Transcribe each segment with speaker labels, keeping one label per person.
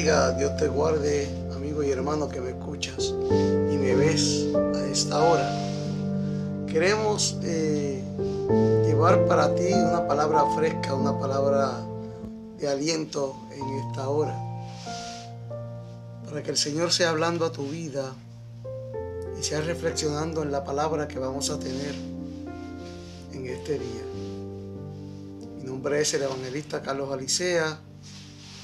Speaker 1: bendiga, Dios te guarde, amigo y hermano que me escuchas y me ves a esta hora. Queremos llevar para ti una palabra fresca, una palabra de aliento en esta hora, para que el Señor sea hablando a tu vida y sea reflexionando en la palabra que vamos a tener en este día. Mi nombre es el evangelista Carlos Alicea,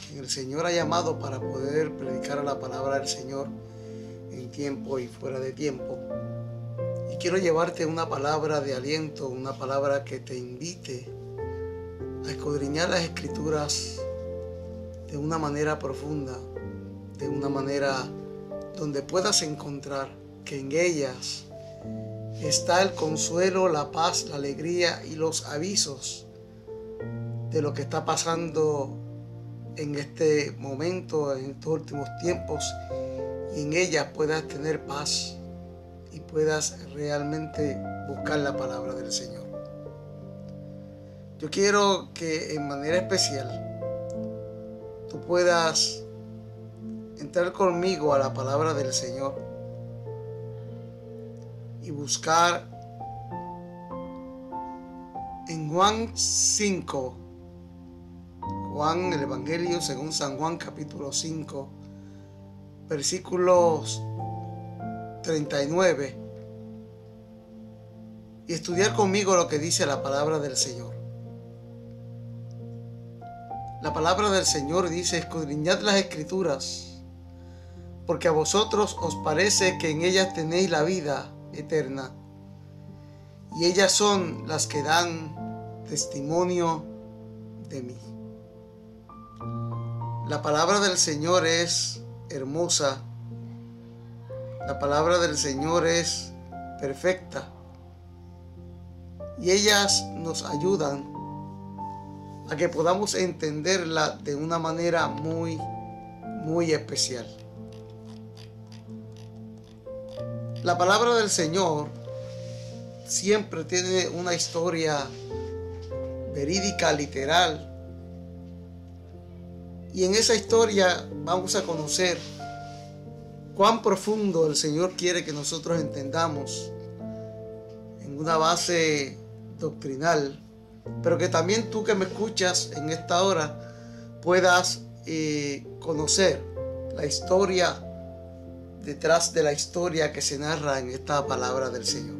Speaker 1: quien el Señor ha llamado para poder predicar la palabra del Señor en tiempo y fuera de tiempo. Y quiero llevarte una palabra de aliento, una palabra que te invite a escudriñar las Escrituras de una manera profunda, de una manera donde puedas encontrar que en ellas está el consuelo, la paz, la alegría y los avisos de lo que está pasando en este momento, en estos últimos tiempos, y en ellas puedas tener paz y puedas realmente buscar la palabra del Señor. Yo quiero que en manera especial tú puedas entrar conmigo a la palabra del Señor y buscar en Juan 5, Juan, el Evangelio según San Juan, capítulo 5, versículos 39, y estudiar conmigo lo que dice la palabra del Señor. La palabra del Señor dice: escudriñad las Escrituras, porque a vosotros os parece que en ellas tenéis la vida eterna, y ellas son las que dan testimonio de mí. La palabra del Señor es hermosa, la palabra del Señor es perfecta, y ellas nos ayudan a que podamos entenderla de una manera muy especial. La palabra del Señor siempre tiene una historia verídica, literal, y en esa historia vamos a conocer cuán profundo el Señor quiere que nosotros entendamos en una base doctrinal, pero que también tú que me escuchas en esta hora puedas conocer la historia detrás de la historia que se narra en esta palabra del Señor.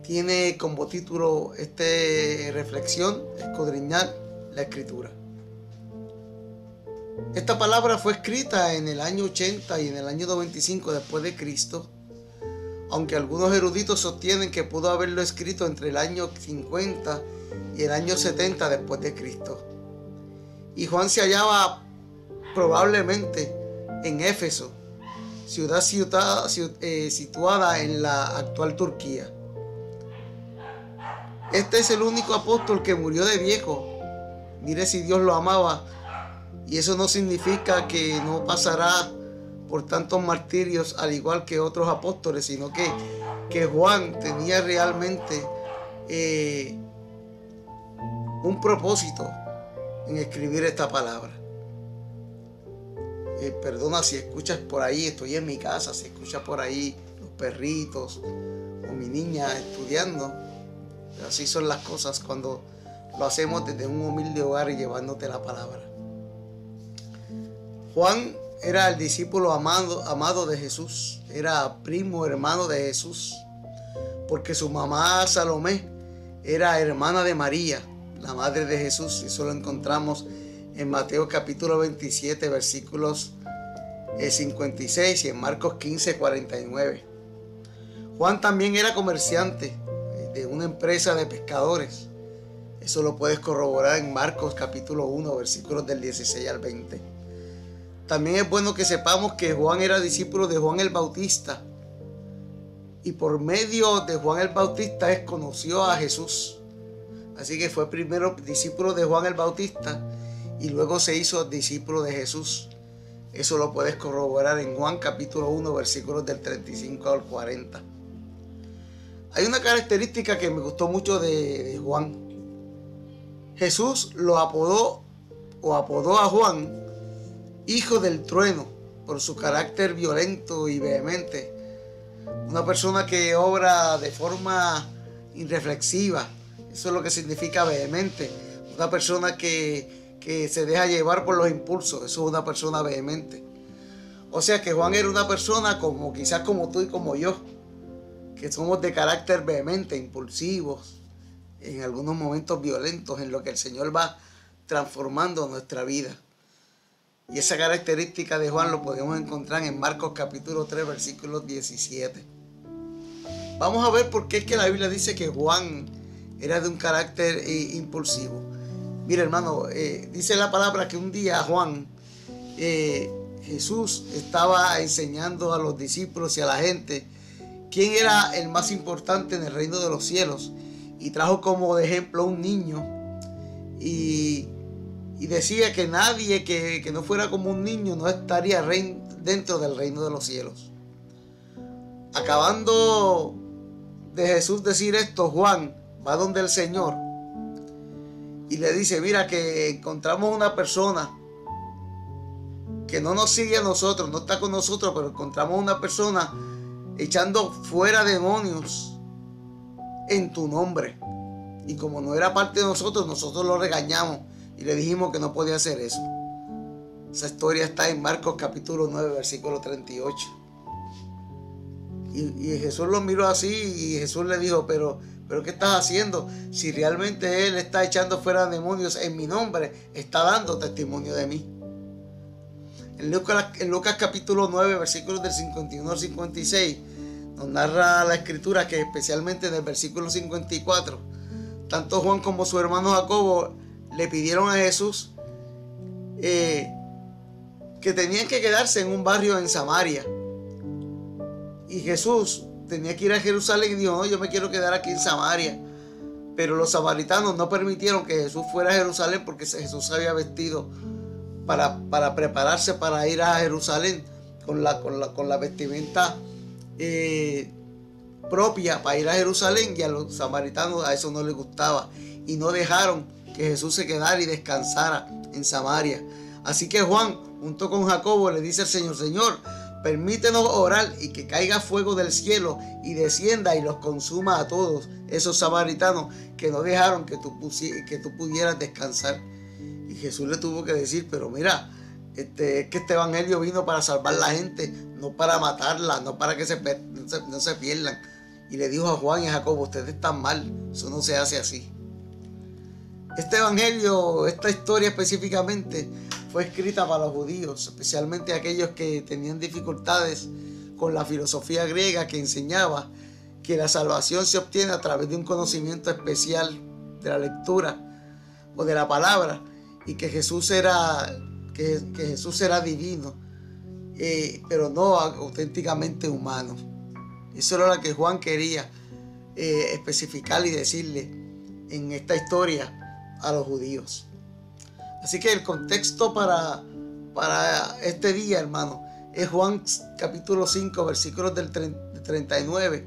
Speaker 1: Tiene como título esta reflexión: escudriñar la Escritura. Esta palabra fue escrita en el año 80 y en el año 95 después de Cristo, aunque algunos eruditos sostienen que pudo haberlo escrito entre el año 50 y el año 70 después de Cristo. Y Juan se hallaba probablemente en Éfeso, ciudad situada en la actual Turquía. Este es el único apóstol que murió de viejo. Mire si Dios lo amaba. Y eso no significa que no pasará por tantos martirios al igual que otros apóstoles, sino que Juan tenía realmente un propósito en escribir esta palabra. Perdona si escuchas por ahí, estoy en mi casa, si escuchas por ahí los perritos o mi niña estudiando. Pero así son las cosas cuando lo hacemos desde un humilde hogar y llevándote la palabra. Juan era el discípulo amado de Jesús, era primo hermano de Jesús, porque su mamá Salomé era hermana de María, la madre de Jesús. Eso lo encontramos en Mateo capítulo 27, versículos 56, y en Marcos 15, 49. Juan también era comerciante de una empresa de pescadores. Eso lo puedes corroborar en Marcos capítulo 1, versículos del 16 al 20. También es bueno que sepamos que Juan era discípulo de Juan el Bautista, y por medio de Juan el Bautista conoció a Jesús. Así que fue primero discípulo de Juan el Bautista y luego se hizo discípulo de Jesús. Eso lo puedes corroborar en Juan capítulo 1, versículos del 35 al 40. Hay una característica que me gustó mucho de Juan. Jesús lo apodó a Juan hijo del trueno, por su carácter violento y vehemente. Una persona que obra de forma irreflexiva. Eso es lo que significa vehemente. Una persona que se deja llevar por los impulsos. Eso es una persona vehemente. O sea que Juan era una persona como quizás como tú y como yo, que somos de carácter vehemente, impulsivos, en algunos momentos violentos, en lo que el Señor va transformando nuestra vida. Y esa característica de Juan lo podemos encontrar en Marcos capítulo 3, versículo 17. Vamos a ver por qué es que la Biblia dice que Juan era de un carácter impulsivo. Mira, hermano, dice la palabra que un día Juan, Jesús estaba enseñando a los discípulos y a la gente quién era el más importante en el reino de los cielos. Y trajo como de ejemplo a un niño. Y decía que nadie que no fuera como un niño no estaría dentro del reino de los cielos. Acabando de Jesús decir esto, Juan va donde el Señor y le dice: mira, que encontramos una persona que no nos sigue a nosotros, no está con nosotros, pero encontramos una persona echando fuera demonios en tu nombre. Y como no era parte de nosotros, nosotros lo regañamos y le dijimos que no podía hacer eso. Esa historia está en Marcos capítulo 9, versículo 38. Y Jesús lo miró así y Jesús le dijo: pero ¿qué estás haciendo? Si realmente Él está echando fuera demonios en mi nombre, está dando testimonio de mí. En Lucas capítulo 9, versículos del 51 al 56, nos narra la escritura que especialmente en el versículo 54, tanto Juan como su hermano Jacobo le pidieron a Jesús que tenían que quedarse en un barrio en Samaria. Y Jesús tenía que ir a Jerusalén y dijo: no, yo me quiero quedar aquí en Samaria. Pero los samaritanos no permitieron que Jesús fuera a Jerusalén, porque Jesús se había vestido para prepararse para ir a Jerusalén con la vestimenta propia para ir a Jerusalén, y a los samaritanos a eso no les gustaba y no dejaron que Jesús se quedara y descansara en Samaria. Así que Juan, junto con Jacobo, le dice al Señor: Señor, permítenos orar y que caiga fuego del cielo y descienda y los consuma a todos esos samaritanos que no dejaron que tú pudieras descansar. Y Jesús le tuvo que decir: pero mira, es que este evangelio vino para salvar a la gente, no para matarla, no para que no se pierdan. Y le dijo a Juan y a Jacobo: ustedes están mal, eso no se hace así. Este evangelio, esta historia específicamente, fue escrita para los judíos, especialmente aquellos que tenían dificultades con la filosofía griega, que enseñaba que la salvación se obtiene a través de un conocimiento especial de la lectura o de la palabra, y que Jesús era divino, pero no auténticamente humano. Eso era lo que Juan quería especificar y decirle en esta historia a los judíos. Así que el contexto para este día, hermano, es Juan capítulo 5, versículos del 39,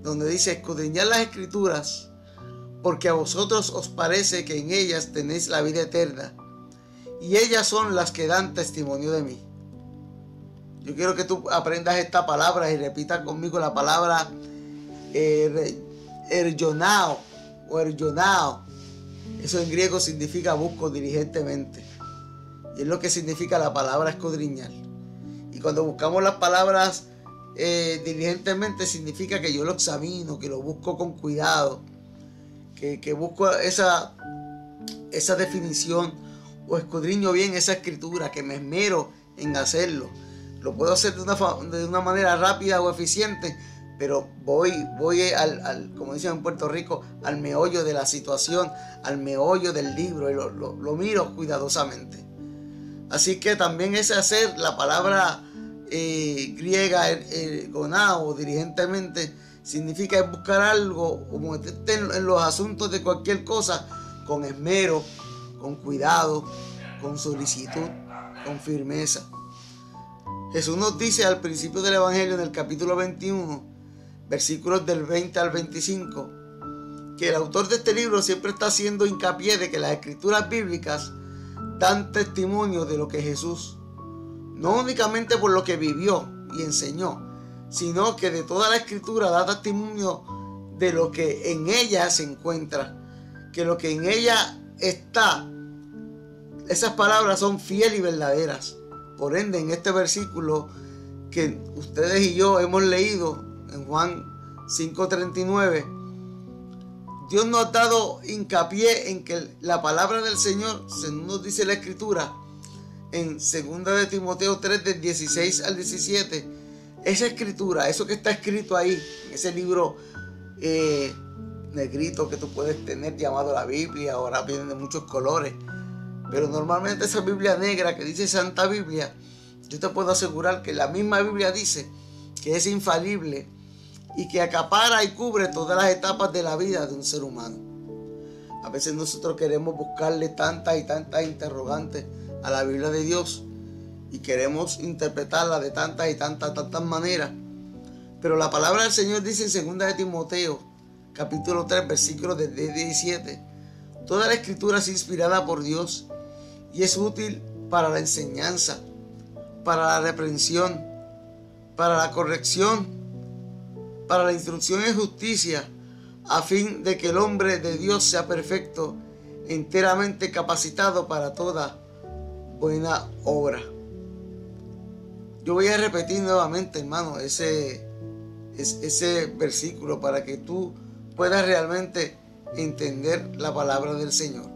Speaker 1: donde dice: escudriñad las escrituras, porque a vosotros os parece que en ellas tenéis la vida eterna, y ellas son las que dan testimonio de mí. Yo quiero que tú aprendas esta palabra y repitas conmigo la palabra ergonao o ergonao. Eso en griego significa busco diligentemente. Y es lo que significa la palabra escudriñar. Y cuando buscamos las palabras diligentemente, significa que yo lo examino, que lo busco con cuidado, que busco esa definición, o escudriño bien esa escritura, que me esmero en hacerlo. Lo puedo hacer de una manera rápida o eficiente, pero voy como dicen en Puerto Rico, al meollo de la situación, al meollo del libro, y lo miro cuidadosamente. Así que también ese hacer, la palabra griega ergonao, diligentemente, significa buscar algo o meterte en los asuntos de cualquier cosa con esmero, con cuidado, con solicitud, con firmeza. Jesús nos dice al principio del Evangelio, en el capítulo 21, versículos del 20 al 25, que el autor de este libro siempre está haciendo hincapié de que las escrituras bíblicas dan testimonio de lo que Jesús no únicamente por lo que vivió y enseñó, sino que de toda la Escritura da testimonio de lo que en ella se encuentra, que lo que en ella está, esas palabras son fieles y verdaderas. Por ende, en este versículo que ustedes y yo hemos leído en Juan 5:39, Dios nos ha dado hincapié en que la palabra del Señor, según nos dice la Escritura, en 2 de Timoteo 3, del 16 al 17, esa Escritura, eso que está escrito ahí, en ese libro negrito que tú puedes tener llamado la Biblia, ahora vienen de muchos colores, pero normalmente esa Biblia negra que dice Santa Biblia, yo te puedo asegurar que la misma Biblia dice que es infalible y que acapara y cubre todas las etapas de la vida de un ser humano. A veces nosotros queremos buscarle tantas y tantas interrogantes a la Biblia de Dios y queremos interpretarla de tantas y tantas maneras, pero la palabra del Señor dice en 2 de Timoteo capítulo 3 versículos del 17: toda la Escritura es inspirada por Dios y es útil para la enseñanza, para la reprensión, para la corrección, para la instrucción en justicia, a fin de que el hombre de Dios sea perfecto, enteramente capacitado para toda buena obra. Yo voy a repetir nuevamente, hermano, ese versículo para que tú puedas realmente entender la palabra del Señor.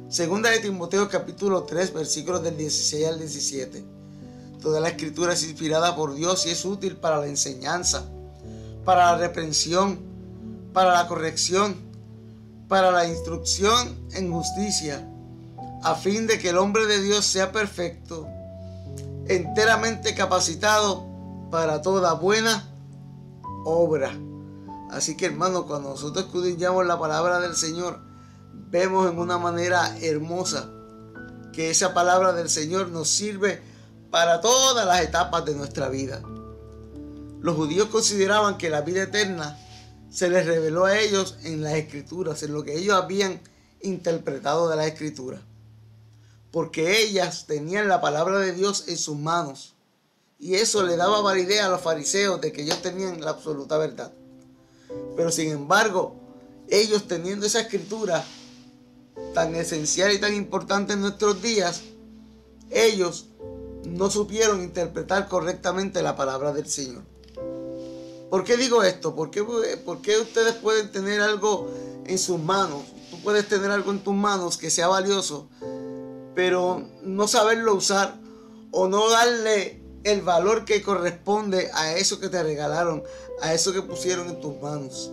Speaker 1: Segunda de Timoteo capítulo 3 versículos del 16 al 17. Toda la Escritura es inspirada por Dios y es útil para la enseñanza, para la reprensión, para la corrección, para la instrucción en justicia, a fin de que el hombre de Dios sea perfecto, enteramente capacitado para toda buena obra. Así que, hermano, cuando nosotros escudriñamos la palabra del Señor, vemos en una manera hermosa que esa palabra del Señor nos sirve para todas las etapas de nuestra vida. Los judíos consideraban que la vida eterna se les reveló a ellos en las Escrituras, en lo que ellos habían interpretado de las Escrituras, porque ellas tenían la palabra de Dios en sus manos, y eso le daba validez a los fariseos de que ellos tenían la absoluta verdad. Pero sin embargo, ellos, teniendo esa Escritura tan esencial y tan importante en nuestros días, ellos no supieron interpretar correctamente la palabra del Señor. ¿Por qué digo esto? ¿Por qué ustedes pueden tener algo en sus manos? Tú puedes tener algo en tus manos que sea valioso, pero no saberlo usar o no darle el valor que corresponde a eso que te regalaron, a eso que pusieron en tus manos.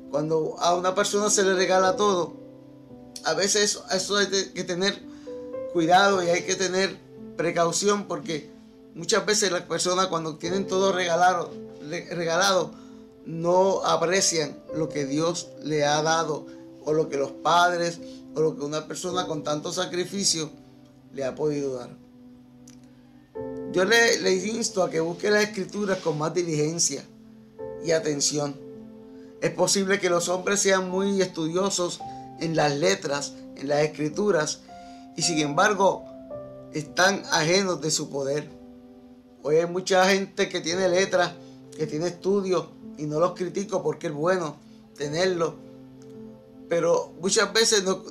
Speaker 1: Cuando a una persona se le regala todo, a veces eso hay que tener cuidado y hay que tener precaución, porque muchas veces las personas, cuando tienen todo regalado, no aprecian lo que Dios le ha dado, o lo que los padres, o lo que una persona con tanto sacrificio le ha podido dar. Yo le insto a que busque las Escrituras con más diligencia y atención. Es posible que los hombres sean muy estudiosos en las letras, en las Escrituras, y sin embargo están ajenos de su poder. Hoy hay mucha gente que tiene letras, que tiene estudios, y no los critico porque es bueno tenerlo, pero muchas veces nos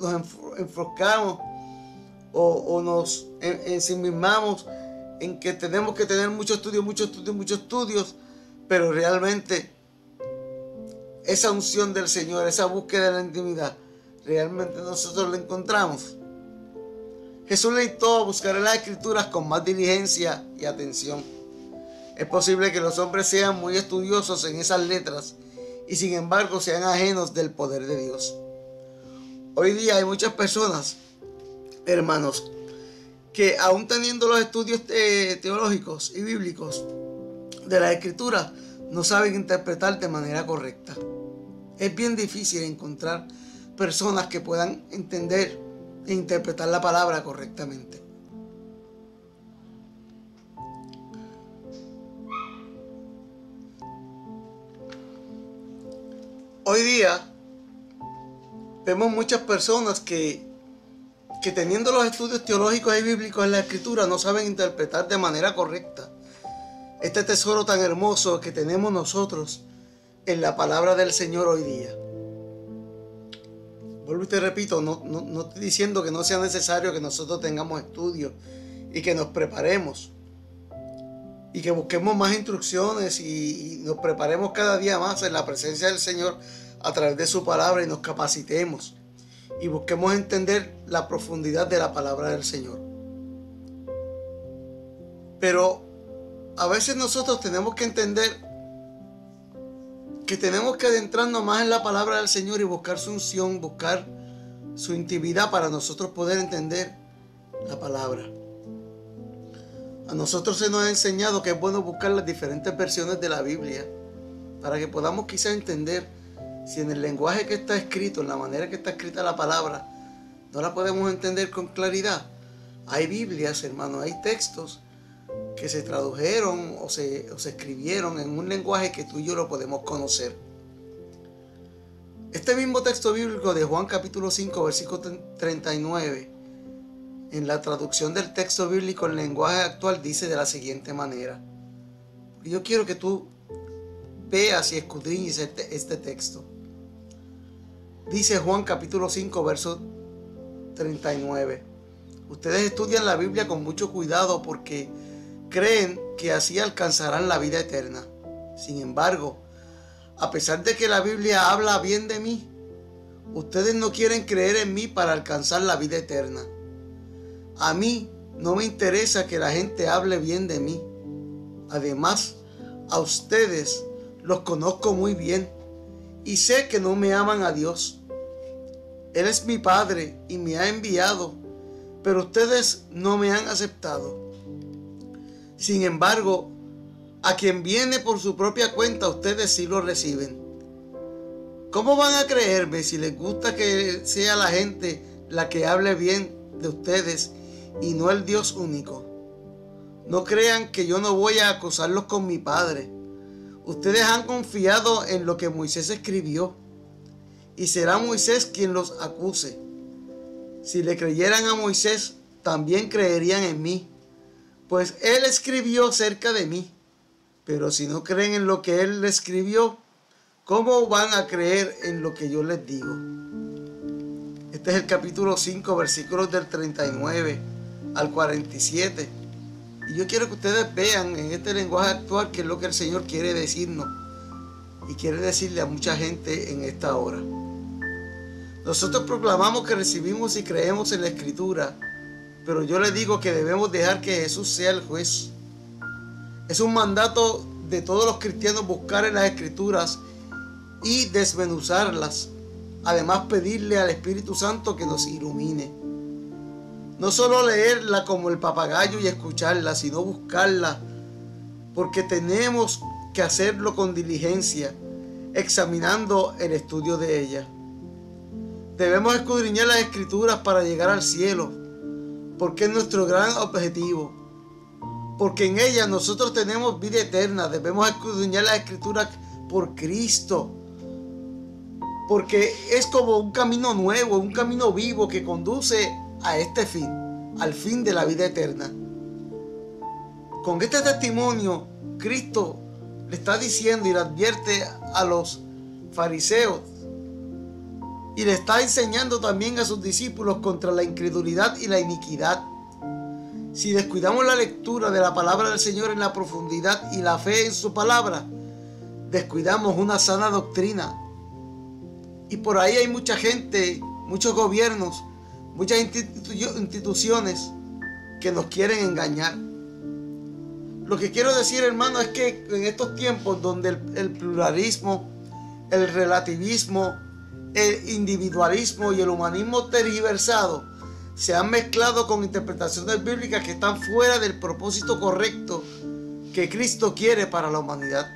Speaker 1: enfroscamos o nos ensimismamos en que tenemos que tener muchos estudios, pero realmente esa unción del Señor, esa búsqueda de la intimidad, realmente nosotros la encontramos. Jesús le instó a buscar en las Escrituras con más diligencia y atención. Es posible que los hombres sean muy estudiosos en esas letras y sin embargo sean ajenos del poder de Dios. Hoy día hay muchas personas, hermanos, que aún teniendo los estudios teológicos y bíblicos de las Escrituras, no saben interpretar de manera correcta. Es bien difícil encontrar personas que puedan entender e interpretar la palabra correctamente. Hoy día vemos muchas personas que que teniendo los estudios teológicos y bíblicos en la Escritura no saben interpretar de manera correcta este tesoro tan hermoso que tenemos nosotros en la palabra del Señor hoy día. Vuelvo y te repito, no estoy diciendo que no sea necesario que nosotros tengamos estudios y que nos preparemos y que busquemos más instrucciones y nos preparemos cada día más en la presencia del Señor a través de su palabra y nos capacitemos y busquemos entender la profundidad de la palabra del Señor. Pero a veces nosotros tenemos que entender que tenemos que adentrarnos más en la palabra del Señor y buscar su unción, buscar su intimidad para nosotros poder entender la palabra. A nosotros se nos ha enseñado que es bueno buscar las diferentes versiones de la Biblia para que podamos quizás entender si en el lenguaje que está escrito, en la manera que está escrita la palabra, no la podemos entender con claridad. Hay Biblias, hermanos, hay textos que se tradujeron o se escribieron en un lenguaje que tú y yo lo podemos conocer. Este mismo texto bíblico de Juan capítulo 5 versículo 39, en la traducción del texto bíblico en lenguaje actual, dice de la siguiente manera. Yo quiero que tú veas y escudriñes este texto. Dice Juan capítulo 5 verso 39. Ustedes estudian la Biblia con mucho cuidado porque creen que así alcanzarán la vida eterna. Sin embargo, a pesar de que la Biblia habla bien de mí, ustedes no quieren creer en mí para alcanzar la vida eterna. A mí no me interesa que la gente hable bien de mí. Además, a ustedes los conozco muy bien y sé que no me aman a Dios. Él es mi Padre y me ha enviado, pero ustedes no me han aceptado. Sin embargo, a quien viene por su propia cuenta, ustedes sí lo reciben. ¿Cómo van a creerme si les gusta que sea la gente la que hable bien de ustedes y no el Dios único? No crean que yo no voy a acusarlos con mi Padre. Ustedes han confiado en lo que Moisés escribió, y será Moisés quien los acuse. Si le creyeran a Moisés, también creerían en mí, pues él escribió acerca de mí. Pero si no creen en lo que él escribió, ¿cómo van a creer en lo que yo les digo? Este es el capítulo 5, versículos del 39 al 47. Y yo quiero que ustedes vean en este lenguaje actual qué es lo que el Señor quiere decirnos y quiere decirle a mucha gente en esta hora. Nosotros proclamamos que recibimos y creemos en la Escritura, pero yo les digo que debemos dejar que Jesús sea el juez. Es un mandato de todos los cristianos buscar en las Escrituras y desmenuzarlas. Además, pedirle al Espíritu Santo que nos ilumine. No solo leerla como el papagayo y escucharla, sino buscarla, porque tenemos que hacerlo con diligencia, examinando el estudio de ella. Debemos escudriñar las Escrituras para llegar al cielo, porque es nuestro gran objetivo. Porque en ella nosotros tenemos vida eterna. Debemos escudriñar las Escrituras por Cristo, porque es como un camino nuevo, un camino vivo que conduce a este fin, al fin de la vida eterna. Con este testimonio, Cristo le está diciendo y le advierte a los fariseos y le está enseñando también a sus discípulos contra la incredulidad y la iniquidad. Si descuidamos la lectura de la palabra del Señor en la profundidad y la fe en su palabra, descuidamos una sana doctrina. Y por ahí hay mucha gente, muchos gobiernos, muchas instituciones que nos quieren engañar. Lo que quiero decir, hermano, es que en estos tiempos donde el pluralismo, el relativismo, el individualismo y el humanismo tergiversado se han mezclado con interpretaciones bíblicas que están fuera del propósito correcto que Cristo quiere para la humanidad.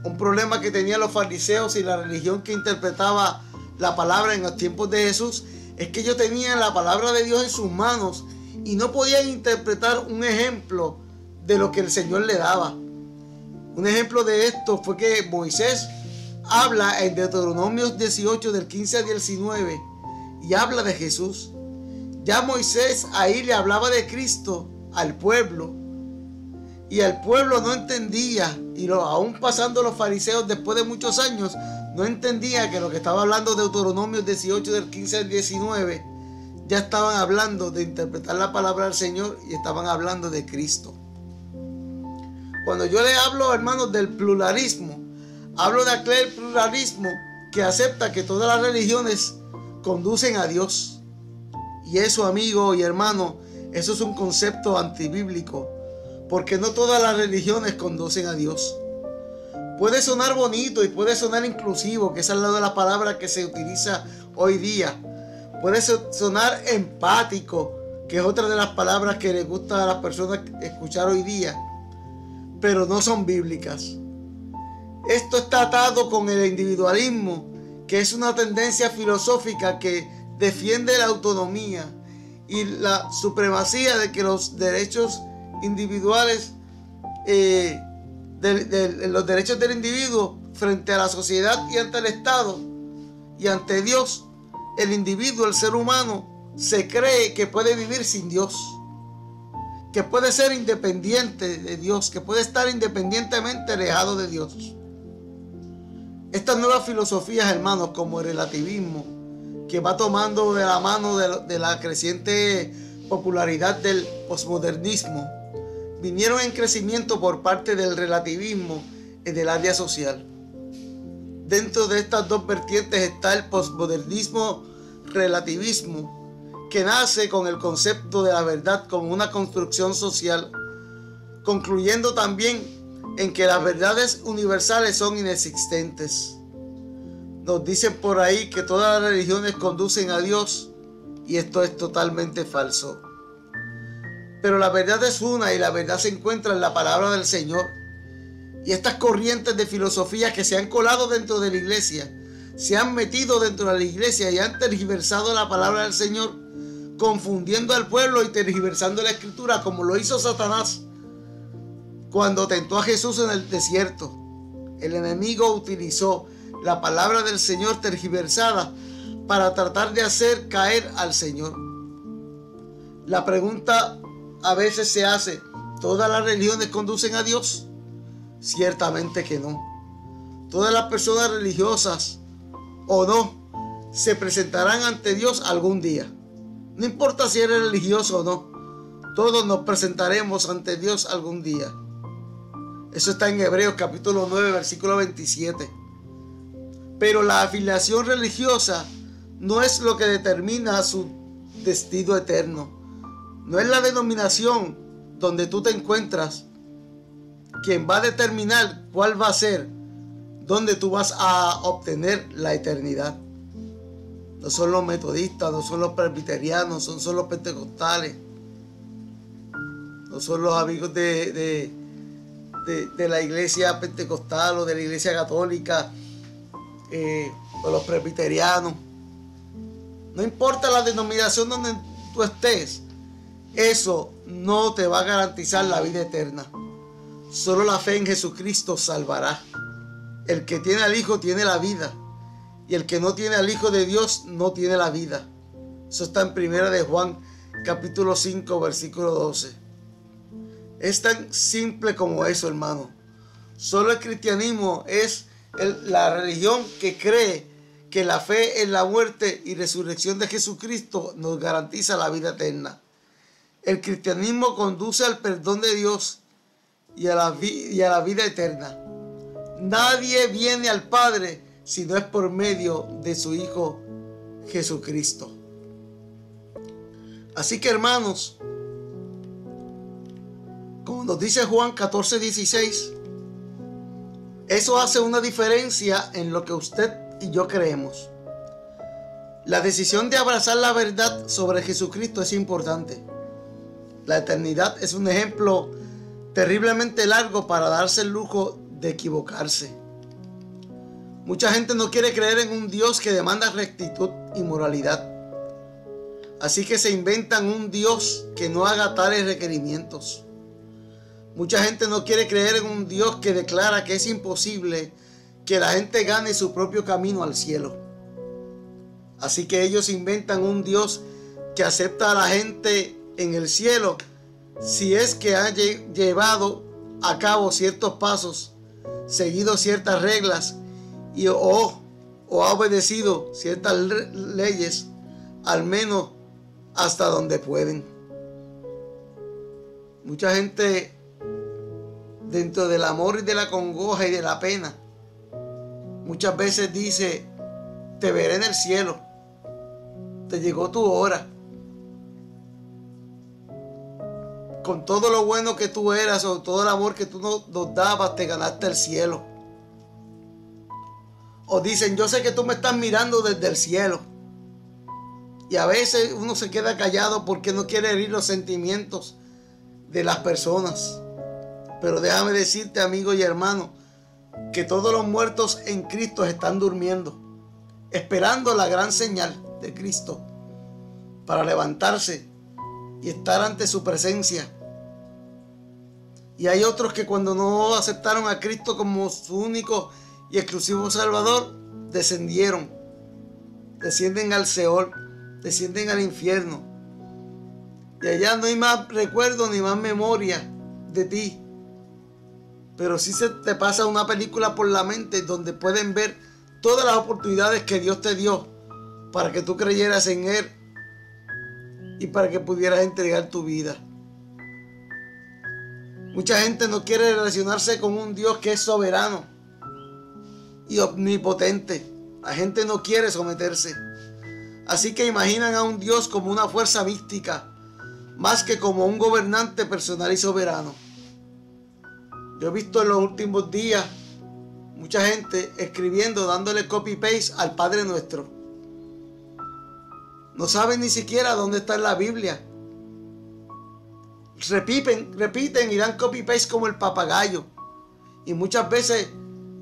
Speaker 1: Un problema que tenían los fariseos y la religión que interpretaba la palabra en los tiempos de Jesús es que ellos tenían la palabra de Dios en sus manos y no podían interpretar un ejemplo de lo que el Señor le daba. Un ejemplo de esto fue que Moisés habla en Deuteronomio 18 del 15 al 19 y habla de Jesús. Ya Moisés ahí le hablaba de Cristo al pueblo, y el pueblo no entendía, y aún pasando los fariseos después de muchos años, no entendía que lo que estaba hablando de Deuteronomio 18 del 15 al 19, ya estaban hablando de interpretar la palabra del Señor y estaban hablando de Cristo. Cuando yo le hablo, hermanos, del pluralismo, hablo de aquel pluralismo que acepta que todas las religiones conducen a Dios. Y eso, amigo y hermano, eso es un concepto antibíblico, porque no todas las religiones conducen a Dios. Puede sonar bonito y puede sonar inclusivo, que es al lado de la palabra que se utiliza hoy día. Puede sonar empático, que es otra de las palabras que les gusta a las personas escuchar hoy día, pero no son bíblicas. Esto está atado con el individualismo, que es una tendencia filosófica que defiende la autonomía y la supremacía de que los derechos individuales, los derechos del individuo frente a la sociedad y ante el Estado y ante Dios, el individuo, el ser humano, se cree que puede vivir sin Dios, que puede ser independiente de Dios, que puede estar independientemente alejado de Dios. Estas nuevas filosofías, hermanos, como el relativismo, que va tomando de la mano de la creciente popularidad del posmodernismo, vinieron en crecimiento por parte del relativismo en el área social. Dentro de estas dos vertientes está el posmodernismo-relativismo, que nace con el concepto de la verdad como una construcción social, concluyendo también en que las verdades universales son inexistentes. Nos dicen por ahí que todas las religiones conducen a Dios, y esto es totalmente falso. Pero la verdad es una, y la verdad se encuentra en la palabra del Señor. Y estas corrientes de filosofía que se han colado dentro de la iglesia, se han metido dentro de la iglesia y han tergiversado la palabra del Señor, confundiendo al pueblo y tergiversando la escritura, como lo hizo Satanás cuando tentó a Jesús en el desierto. El enemigo utilizó la palabra del Señor tergiversada para tratar de hacer caer al Señor. La pregunta a veces se hace: ¿todas las religiones conducen a Dios? Ciertamente que no. Todas las personas religiosas o no se presentarán ante Dios algún día. No importa si eres religioso o no, todos nos presentaremos ante Dios algún día. Eso está en Hebreos capítulo 9, versículo 27. Pero la afiliación religiosa no es lo que determina su destino eterno. No es la denominación donde tú te encuentras quien va a determinar cuál va a ser donde tú vas a obtener la eternidad. No son los metodistas, no son los presbiterianos, no son los pentecostales, no son los amigos de la iglesia pentecostal o de la iglesia católica, o los presbiterianos. No importa la denominación donde tú estés, eso no te va a garantizar la vida eterna. Solo la fe en Jesucristo salvará. El que tiene al Hijo tiene la vida, y el que no tiene al Hijo de Dios no tiene la vida. Eso está en 1 de Juan capítulo 5 versículo 12. Es tan simple como eso, hermano. Solo el cristianismo es la religión que cree que la fe en la muerte y resurrección de Jesucristo nos garantiza la vida eterna. El cristianismo conduce al perdón de Dios y a la vida eterna. Nadie viene al Padre si no es por medio de su Hijo Jesucristo. Así que, hermanos, como nos dice Juan 14:16, eso hace una diferencia en lo que usted y yo creemos. La decisión de abrazar la verdad sobre Jesucristo es importante. La eternidad es un ejemplo terriblemente largo para darse el lujo de equivocarse. Mucha gente no quiere creer en un Dios que demanda rectitud y moralidad. Así que se inventan un Dios que no haga tales requerimientos. Mucha gente no quiere creer en un Dios que declara que es imposible que la gente gane su propio camino al cielo. Así que ellos inventan un Dios que acepta a la gente en el cielo si es que ha llevado a cabo ciertos pasos, seguido ciertas reglas o ha obedecido ciertas leyes, al menos hasta donde pueden. Mucha gente, dentro del amor y de la congoja y de la pena, muchas veces dice: te veré en el cielo, te llegó tu hora. Con todo lo bueno que tú eras o todo el amor que tú nos dabas, te ganaste el cielo. O dicen: yo sé que tú me estás mirando desde el cielo. Y a veces uno se queda callado porque no quiere herir los sentimientos de las personas. Pero déjame decirte, amigo y hermano, que todos los muertos en Cristo están durmiendo, esperando la gran señal de Cristo para levantarse y estar ante su presencia. Y hay otros que cuando no aceptaron a Cristo como su único y exclusivo Salvador, descienden al Seol, descienden al infierno. Y allá no hay más recuerdo ni más memoria de ti. Pero sí se te pasa una película por la mente donde pueden ver todas las oportunidades que Dios te dio para que tú creyeras en Él y para que pudieras entregar tu vida. Mucha gente no quiere relacionarse con un Dios que es soberano y omnipotente. La gente no quiere someterse. Así que imaginan a un Dios como una fuerza mística, más que como un gobernante personal y soberano. Yo he visto en los últimos días mucha gente escribiendo, dándole copy-paste al Padre Nuestro. No saben ni siquiera dónde está en la Biblia. Repiten y dan copy-paste como el papagayo. Y muchas veces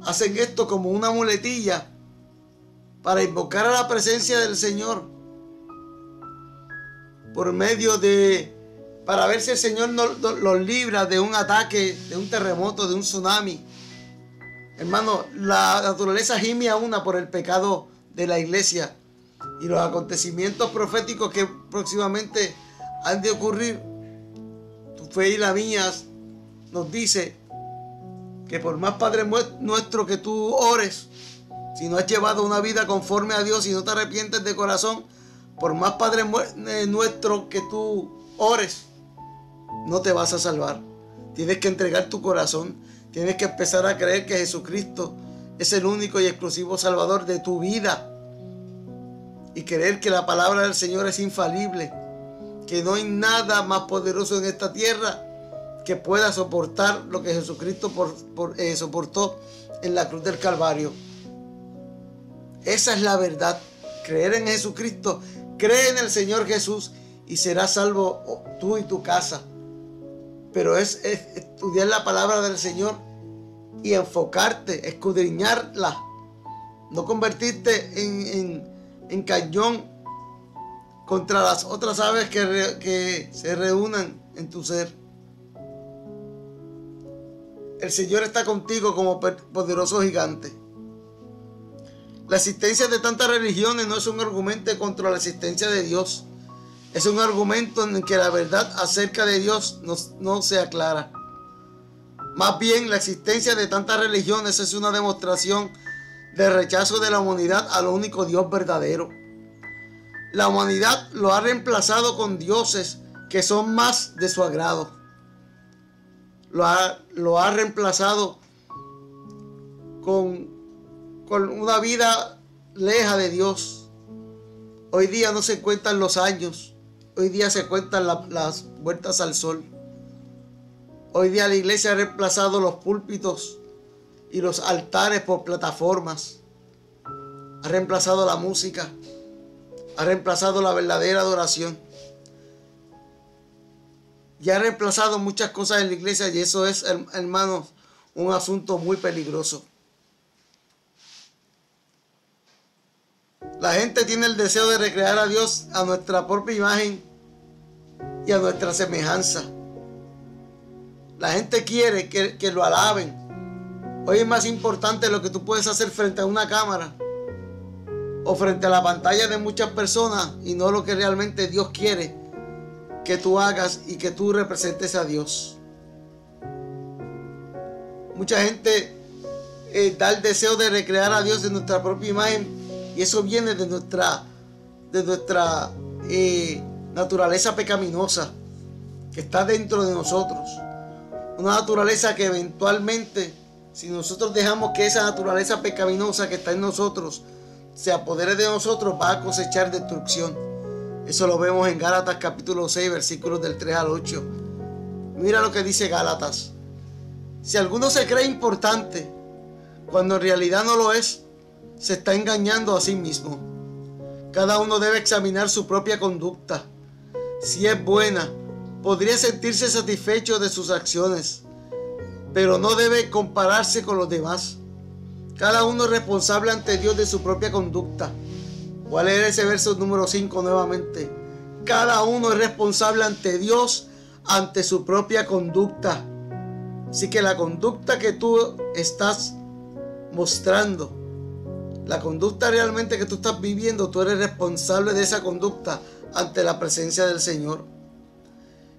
Speaker 1: hacen esto como una muletilla para invocar a la presencia del Señor. Para ver si el Señor los libra de un ataque, de un terremoto, de un tsunami. Hermano, la naturaleza gime a una por el pecado de la iglesia y los acontecimientos proféticos que próximamente han de ocurrir. Tu fe y la mía nos dice que por más Padre nuestro que tú ores, si no has llevado una vida conforme a Dios y no te arrepientes de corazón, por más Padre nuestro que tú ores, no te vas a salvar. Tienes que entregar tu corazón. Tienes que empezar a creer que Jesucristo es el único y exclusivo Salvador de tu vida. Y creer que la palabra del Señor es infalible. Que no hay nada más poderoso en esta tierra que pueda soportar lo que Jesucristo soportó en la cruz del Calvario. Esa es la verdad. Creer en Jesucristo. Cree en el Señor Jesús y serás salvo tú y tu casa. Pero es estudiar la palabra del Señor y enfocarte, escudriñarla. No convertirte en cañón contra las otras aves que se reúnan en tu ser. El Señor está contigo como poderoso gigante. La existencia de tantas religiones no es un argumento contra la existencia de Dios. Es un argumento en el que la verdad acerca de Dios no se aclara. Más bien, la existencia de tantas religiones es una demostración de rechazo de la humanidad al único Dios verdadero. La humanidad lo ha reemplazado con dioses que son más de su agrado. Lo ha reemplazado con una vida leja de Dios. Hoy día no se cuentan los años. Hoy día se cuentan las vueltas al sol. Hoy día la iglesia ha reemplazado los púlpitos y los altares por plataformas. Ha reemplazado la música. Ha reemplazado la verdadera adoración. Y ha reemplazado muchas cosas en la iglesia, y eso es, hermanos, un asunto muy peligroso. La gente tiene el deseo de recrear a Dios a nuestra propia imagen y a nuestra semejanza. La gente quiere que lo alaben. Hoy es más importante lo que tú puedes hacer frente a una cámara o frente a la pantalla de muchas personas y no lo que realmente Dios quiere que tú hagas y que tú representes a Dios. Mucha gente da el deseo de recrear a Dios en nuestra propia imagen, y eso viene de nuestra naturaleza pecaminosa que está dentro de nosotros. Una naturaleza que eventualmente, si nosotros dejamos que esa naturaleza pecaminosa que está en nosotros se apodere de nosotros, va a cosechar destrucción. Eso lo vemos en Gálatas capítulo 6, versículos del 3 al 8. Mira lo que dice Gálatas. Si alguno se cree importante cuando en realidad no lo es, se está engañando a sí mismo. Cada uno debe examinar su propia conducta. Si es buena, podría sentirse satisfecho de sus acciones, pero no debe compararse con los demás. Cada uno es responsable ante Dios de su propia conducta. Voy a leer ese verso número 5 nuevamente. Cada uno es responsable ante Dios, ante su propia conducta. Así que la conducta que tú estás mostrando, la conducta realmente que tú estás viviendo, tú eres responsable de esa conducta ante la presencia del Señor.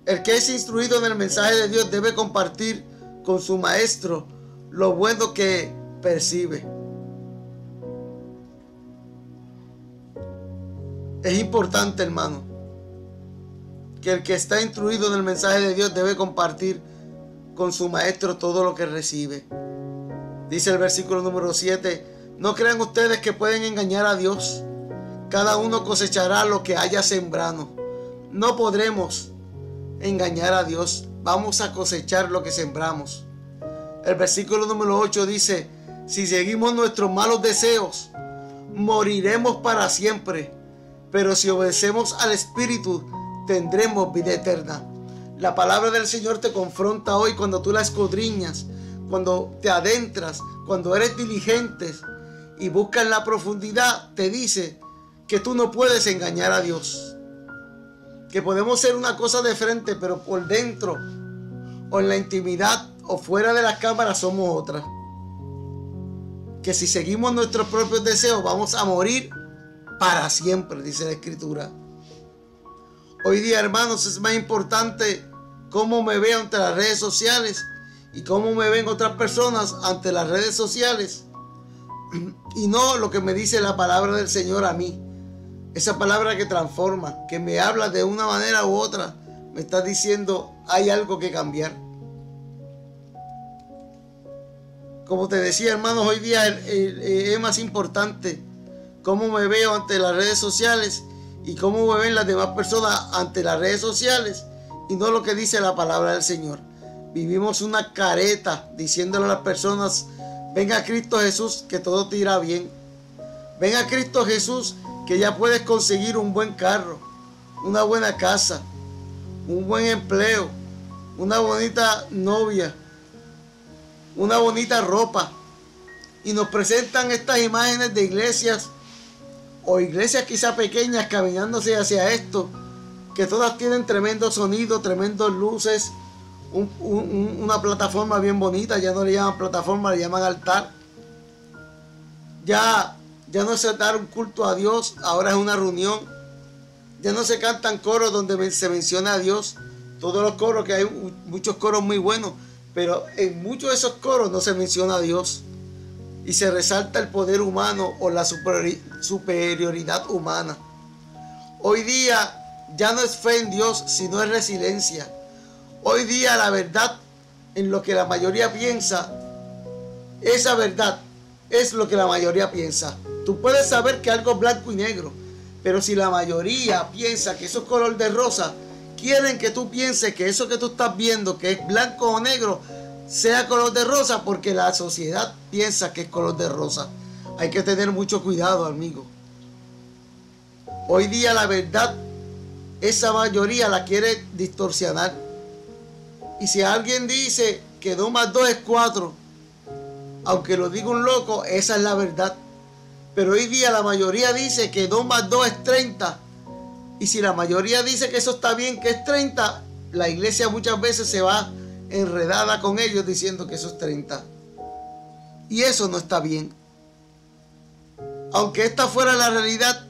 Speaker 1: El que es instruido en el mensaje de Dios debe compartir con su maestro lo bueno que percibe. Es importante, hermano, que el que está instruido en el mensaje de Dios debe compartir con su maestro todo lo que recibe. Dice el versículo número 7: no crean ustedes que pueden engañar a Dios. Cada uno cosechará lo que haya sembrado. No podremos engañar a Dios. Vamos a cosechar lo que sembramos. El versículo número 8 dice: si seguimos nuestros malos deseos, moriremos para siempre. Pero si obedecemos al Espíritu, tendremos vida eterna. La palabra del Señor te confronta hoy cuando tú la escudriñas, cuando te adentras, cuando eres diligente y buscas la profundidad. Te dice que tú no puedes engañar a Dios, que podemos ser una cosa de frente, pero por dentro o en la intimidad o fuera de las cámaras somos otra. Que si seguimos nuestros propios deseos vamos a morir para siempre, dice la Escritura. Hoy día, hermanos, es más importante cómo me veo ante las redes sociales y cómo me ven otras personas ante las redes sociales, y no lo que me dice la palabra del Señor a mí. Esa palabra que transforma, que me habla de una manera u otra, me está diciendo hay algo que cambiar. Como te decía, hermanos, hoy día es más importante cómo me veo ante las redes sociales y cómo me ven las demás personas ante las redes sociales, y no lo que dice la palabra del Señor. Vivimos una careta diciéndole a las personas: ven a Cristo Jesús que todo te irá bien. Ven a Cristo Jesús que ya puedes conseguir un buen carro, una buena casa, un buen empleo, una bonita novia, una bonita ropa. Y nos presentan estas imágenes de iglesias, o iglesias quizá pequeñas, caminándose hacia esto, que todas tienen tremendo sonido, tremendas luces, una plataforma bien bonita. Ya no le llaman plataforma, le llaman altar. Ya no se da un culto a Dios, ahora es una reunión. Ya no se cantan coros donde se menciona a Dios. Todos los coros, que hay muchos coros muy buenos, pero en muchos de esos coros no se menciona a Dios, y se resalta el poder humano o la superioridad humana. Hoy día ya no es fe en Dios, sino es resiliencia. Hoy día la verdad, en lo que la mayoría piensa, esa verdad es lo que la mayoría piensa. Tú puedes saber que algo es blanco y negro, pero si la mayoría piensa que eso es color de rosa, quieren que tú pienses que eso que tú estás viendo, que es blanco o negro, sea color de rosa, porque la sociedad piensa que es color de rosa. Hay que tener mucho cuidado, amigo. Hoy día la verdad, esa mayoría la quiere distorsionar. Y si alguien dice que 2 más 2 es 4, aunque lo diga un loco, esa es la verdad. Pero hoy día la mayoría dice que 2 más 2 es 30. Y si la mayoría dice que eso está bien, que es 30, la iglesia muchas veces se va enredada con ellos diciendo que eso es 30. Y eso no está bien. Aunque esta fuera la realidad,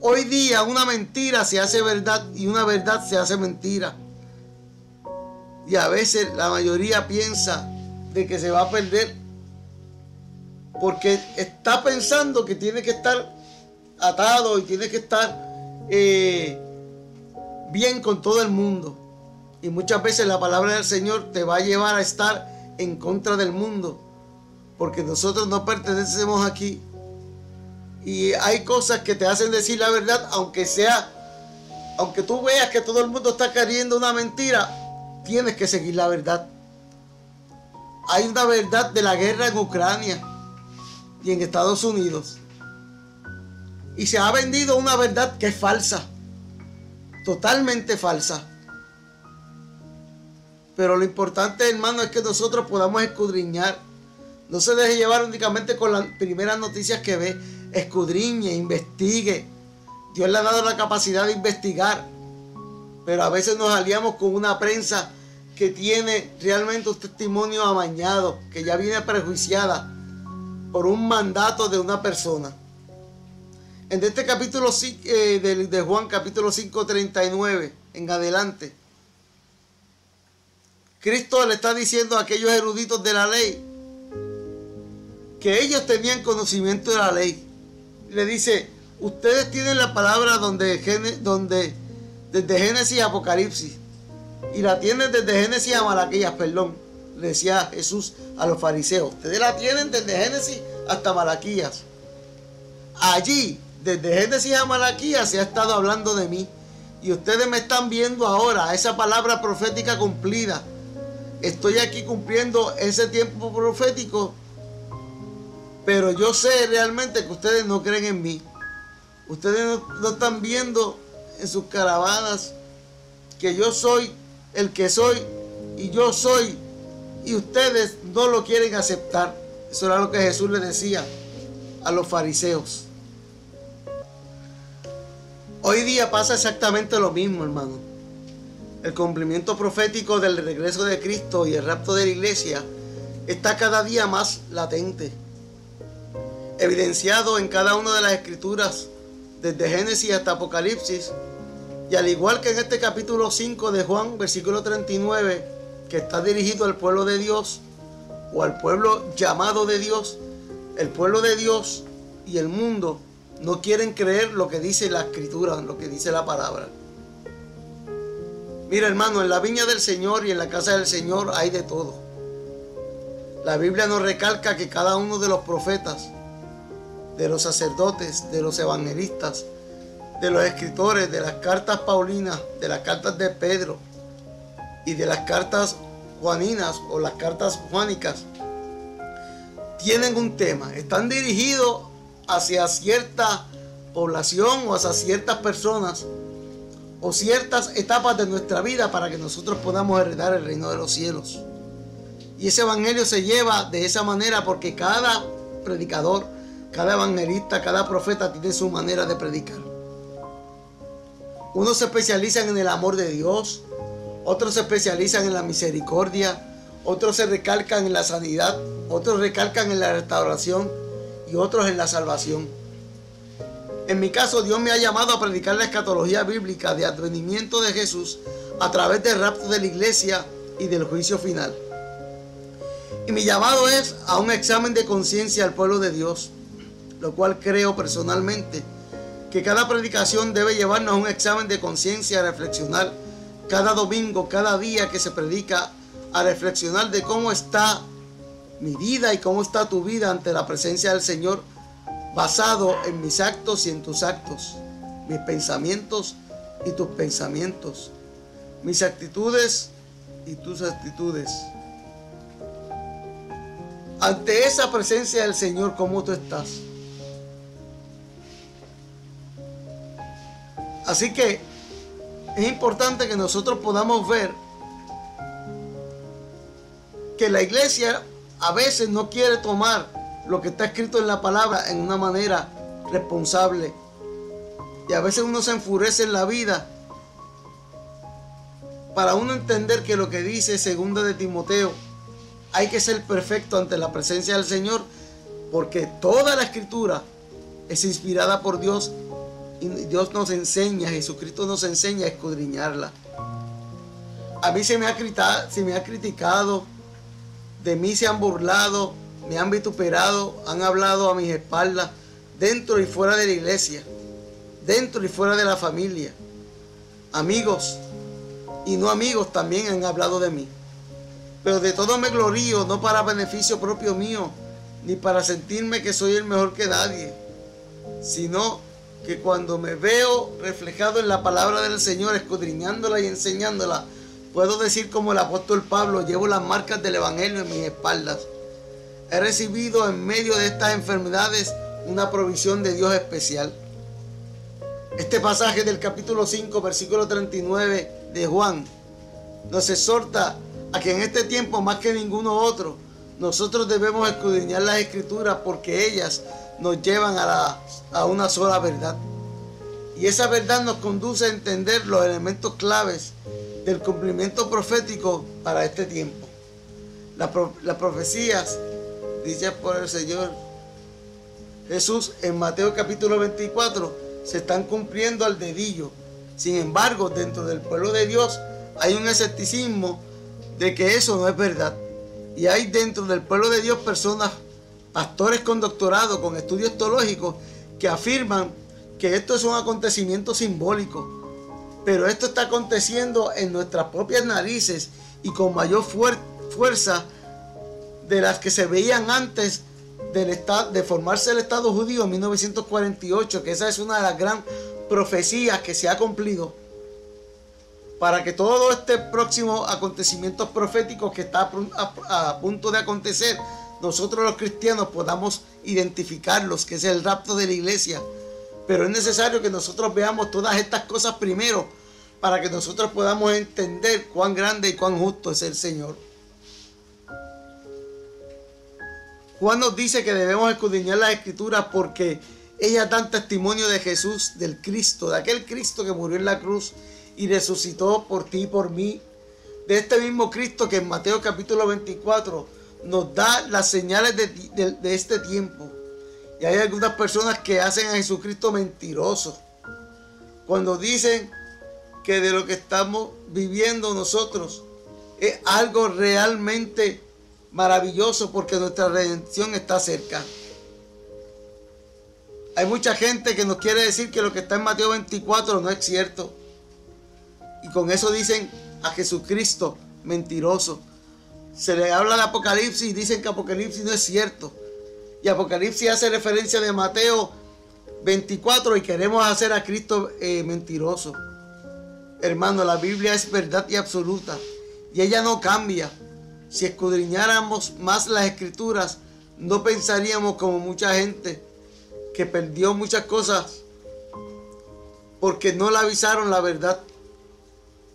Speaker 1: hoy día una mentira se hace verdad y una verdad se hace mentira. Y a veces la mayoría piensa de que se va a perder porque está pensando que tiene que estar atado y tiene que estar bien con todo el mundo. Y muchas veces la palabra del Señor te va a llevar a estar en contra del mundo, porque nosotros no pertenecemos aquí. Y hay cosas que te hacen decir la verdad, aunque tú veas que todo el mundo está queriendo una mentira, tienes que seguir la verdad. Hay una verdad de la guerra en Ucrania y en Estados Unidos. Y se ha vendido una verdad que es falsa, totalmente falsa. Pero lo importante, hermano, es que nosotros podamos escudriñar. No se deje llevar únicamente con las primeras noticias que ve. Escudriñe, investigue. Dios le ha dado la capacidad de investigar. Pero a veces nos aliamos con una prensa que tiene realmente un testimonio amañado, que ya viene prejuiciada por un mandato de una persona. En este capítulo de Juan, capítulo 5, 39 en adelante, Cristo le está diciendo a aquellos eruditos de la ley que ellos tenían conocimiento de la ley. Le dice, ustedes tienen la palabra desde Génesis a Apocalipsis, y la tienen desde Génesis a Malaquías, perdón, le decía Jesús a los fariseos. Ustedes la tienen desde Génesis hasta Malaquías. Allí, desde Génesis a Malaquías, se ha estado hablando de mí. Y ustedes me están viendo ahora, esa palabra profética cumplida. Estoy aquí cumpliendo ese tiempo profético. Pero yo sé realmente que ustedes no creen en mí. Ustedes no están viendo en sus caravanas que yo soy el que soy y yo soy, y ustedes no lo quieren aceptar. Eso era lo que Jesús le decía a los fariseos. Hoy día pasa exactamente lo mismo, hermano. El cumplimiento profético del regreso de Cristo y el rapto de la iglesia está cada día más latente, evidenciado en cada una de las escrituras, desde Génesis hasta Apocalipsis. Y al igual que en este capítulo 5 de Juan, versículo 39, que está dirigido al pueblo de Dios, o al pueblo llamado de Dios, el pueblo de Dios y el mundo no quieren creer lo que dice la escritura, lo que dice la palabra. Mira, hermano, en la viña del Señor y en la casa del Señor hay de todo. La Biblia nos recalca que cada uno de los profetas, de los sacerdotes, de los evangelistas, de los escritores, de las cartas paulinas, de las cartas de Pedro y de las cartas juaninas o las cartas juánicas, tienen un tema, están dirigidos hacia cierta población o hacia ciertas personas o ciertas etapas de nuestra vida para que nosotros podamos heredar el reino de los cielos. Y ese evangelio se lleva de esa manera porque cada predicador, cada evangelista, cada profeta tiene su manera de predicar. Unos se especializan en el amor de Dios, otros se especializan en la misericordia, otros se recalcan en la sanidad, otros recalcan en la restauración y otros en la salvación. En mi caso, Dios me ha llamado a predicar la escatología bíblica de advenimiento de Jesús a través del rapto de la iglesia y del juicio final. Y mi llamado es a un examen de conciencia al pueblo de Dios, lo cual creo personalmente que cada predicación debe llevarnos a un examen de conciencia, a reflexionar cada domingo, cada día que se predica, a reflexionar de cómo está mi vida y cómo está tu vida ante la presencia del Señor, basado en mis actos y en tus actos, mis pensamientos y tus pensamientos, mis actitudes y tus actitudes. Ante esa presencia del Señor, ¿cómo tú estás? Así que es importante que nosotros podamos ver que la iglesia a veces no quiere tomar lo que está escrito en la palabra en una manera responsable. Y a veces uno se enfurece en la vida para uno entender que lo que dice 2 de Timoteo, hay que ser perfecto ante la presencia del Señor, porque toda la escritura es inspirada por Dios y Dios nos enseña, Jesucristo nos enseña a escudriñarla. A mí se me ha criticado, de mí se han burlado, me han vituperado, han hablado a mis espaldas, dentro y fuera de la iglesia, dentro y fuera de la familia. Amigos y no amigos también han hablado de mí. Pero de todo me glorío, no para beneficio propio mío, ni para sentirme que soy el mejor que nadie, sino que cuando me veo reflejado en la palabra del Señor, escudriñándola y enseñándola, puedo decir como el apóstol Pablo: llevo las marcas del evangelio en mis espaldas. He recibido en medio de estas enfermedades una provisión de Dios especial. Este pasaje del capítulo 5, versículo 39 de Juan, nos exhorta a que en este tiempo, más que ninguno otro, nosotros debemos escudriñar las Escrituras, porque ellas nos llevan a una sola verdad. Y esa verdad nos conduce a entender los elementos claves del cumplimiento profético para este tiempo. Las profecías dichas por el Señor Jesús en Mateo capítulo 24 se están cumpliendo al dedillo. Sin embargo, dentro del pueblo de Dios hay un escepticismo de que eso no es verdad. Y hay dentro del pueblo de Dios personas, pastores con doctorado, con estudios teológicos, que afirman que esto es un acontecimiento simbólico. Pero esto está aconteciendo en nuestras propias narices y con mayor fuerza de las que se veían antes de formarse el Estado judío en 1948, que esa es una de las grandes profecías que se ha cumplido, para que todo este próximo acontecimiento profético que está a punto de acontecer, nosotros los cristianos podamos identificarlos, que es el rapto de la iglesia. Pero es necesario que nosotros veamos todas estas cosas primero, para que nosotros podamos entender cuán grande y cuán justo es el Señor. Juan nos dice que debemos escudriñar las Escrituras porque ellas dan testimonio de Jesús, del Cristo, de aquel Cristo que murió en la cruz y resucitó por ti y por mí. De este mismo Cristo que en Mateo capítulo 24 nos da las señales de este tiempo. Y hay algunas personas que hacen a Jesucristo mentiroso cuando dicen que de lo que estamos viviendo nosotros es algo realmente maravilloso, porque nuestra redención está cerca. Hay mucha gente que nos quiere decir que lo que está en Mateo 24 no es cierto, y con eso dicen a Jesucristo mentiroso. Se le habla de Apocalipsis y dicen que Apocalipsis no es cierto, y Apocalipsis hace referencia de Mateo 24 y queremos hacer a Cristo mentiroso. Hermano, la Biblia es verdad y absoluta, y ella no cambia. Si escudriñáramos más las Escrituras, no pensaríamos como mucha gente que perdió muchas cosas porque no le avisaron la verdad.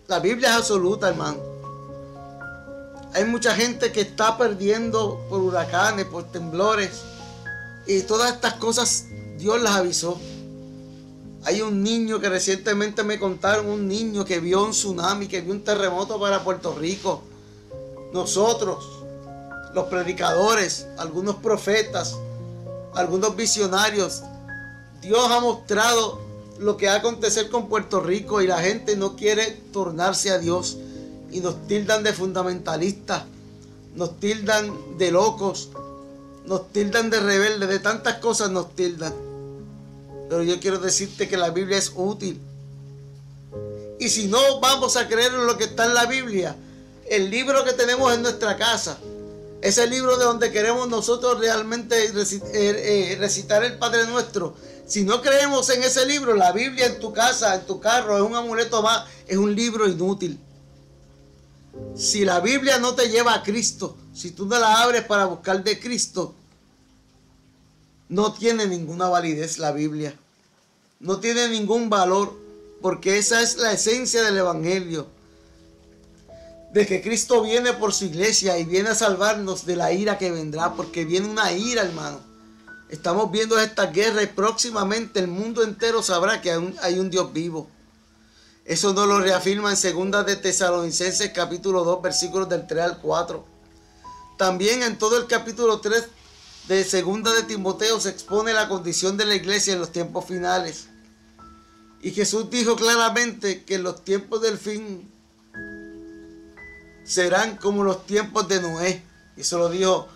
Speaker 1: La Biblia es absoluta, hermano. Hay mucha gente que está perdiendo por huracanes, por temblores, y todas estas cosas Dios las avisó. Hay un niño que recientemente me contaron, un niño que vio un tsunami, que vio un terremoto para Puerto Rico. Nosotros, los predicadores, algunos profetas, algunos visionarios, Dios ha mostrado lo que va a acontecer con Puerto Rico, y la gente no quiere tornarse a Dios y nos tildan de fundamentalistas, nos tildan de locos, nos tildan de rebeldes, de tantas cosas nos tildan. Pero yo quiero decirte que la Biblia es útil. Y si no vamos a creer en lo que está en la Biblia, el libro que tenemos en nuestra casa, ese libro de donde queremos nosotros realmente recitar el Padre Nuestro, si no creemos en ese libro, la Biblia en tu casa, en tu carro, es un amuleto más, es un libro inútil. Si la Biblia no te lleva a Cristo, si tú no la abres para buscar de Cristo, no tiene ninguna validez la Biblia. No tiene ningún valor, porque esa es la esencia del Evangelio. De que Cristo viene por su iglesia y viene a salvarnos de la ira que vendrá, porque viene una ira, hermano. Estamos viendo esta guerra y próximamente el mundo entero sabrá que hay un Dios vivo. Eso nos lo reafirma en 2 de Tesalonicenses capítulo 2 versículos del 3 al 4. También en todo el capítulo 3 de segunda de Timoteo se expone la condición de la iglesia en los tiempos finales. Y Jesús dijo claramente que los tiempos del fin serán como los tiempos de Noé. Y eso lo dijo